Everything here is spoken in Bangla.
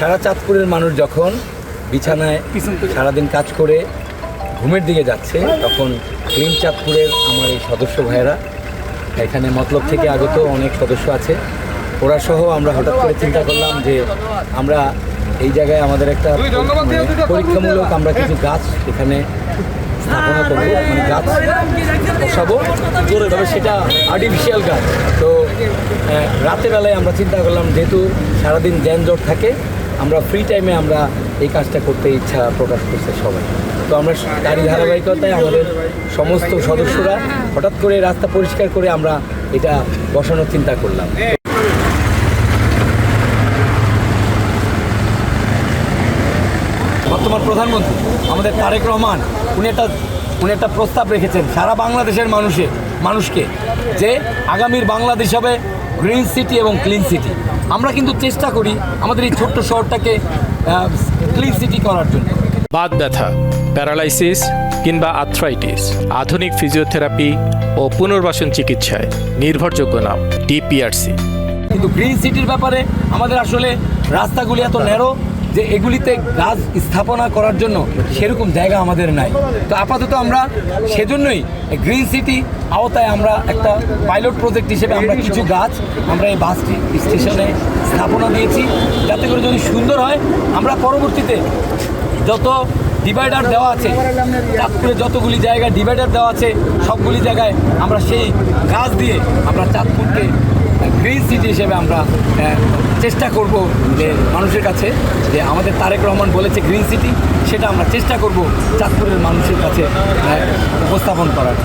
সারা চাঁদপুরের মানুষ যখন বিছানায় সারাদিন কাজ করে ঘুমের দিকে যাচ্ছে, তখন ক্লিন চাঁদপুরের আমার এই সদস্য ভাইয়েরা, এখানে মতলব থেকে আগত অনেক সদস্য আছে, ওরা সহ আমরা হঠাৎ করে চিন্তা করলাম যে আমরা এই জায়গায় আমাদের একটা পরীক্ষামূলক আমরা কিছু গাছ এখানে স্থাপনা করবো, মানে গাছ বসাবো, তবে সেটা আর্টিফিশিয়াল গাছ। তো রাতের বেলায় আমরা চিন্তা করলাম, যেহেতু সারাদিন যানজট থাকে, আমরা ফ্রি টাইমে আমরা এই কাজটা করতে ইচ্ছা প্রকাশ করছে সবাই। তো আমরা তারই ধারাবাহিকতায় আমাদের সমস্ত সদস্যরা হঠাৎ করে রাস্তা পরিষ্কার করে আমরা এটা বসানোর চিন্তা করলাম। বর্তমান প্রধানমন্ত্রী আমাদের তারেক রহমান উনি একটা প্রস্তাব রেখেছেন সারা বাংলাদেশের মানুষকে, যে আগামীর বাংলাদেশ হবে গ্রিন সিটি এবং ক্লিন সিটি। আমরা কিন্তু চেষ্টা করি আমাদের এই ছোট্ট শহরটাকে ক্লিন সিটি করার জন্য। বাত ব্যথা, প্যারালাইসিস কিংবা আর্থ্রাইটিস, আধুনিক ফিজিওথেরাপি ও পুনর্বাসন চিকিৎসায় নির্ভরযোগ্য নাম ডিপিআরসি। কিন্তু গ্রিন সিটির ব্যাপারে আমাদের আসলে রাস্তাগুলি এত ন্যারো যে এগুলিতে গাছ স্থাপনা করার জন্য সেরকম জায়গা আমাদের নাই। তো আপাতত আমরা সেজন্যই গ্রিন সিটি আওতায় আমরা একটা পাইলট প্রজেক্ট হিসেবে আমরা কিছু গাছ আমরা এই বাস স্টেশনে স্থাপনা দিয়েছি, যাতে করে যদি সুন্দর হয় আমরা পরবর্তীতে যত ডিভাইডার দেওয়া আছে, চাঁদপুরে যতগুলি জায়গায় ডিভাইডার দেওয়া আছে, সবগুলি জায়গায় আমরা সেই গাছ দিয়ে আমরা চাঁদপুরকে গ্রিন সিটি হিসেবে আমরা চেষ্টা করব যে মানুষের কাছে, যে আমাদের তারেক রহমান বলেছে গ্রিন সিটি, সেটা আমরা চেষ্টা করব চাঁদপুরের মানুষের কাছে উপস্থাপন করার।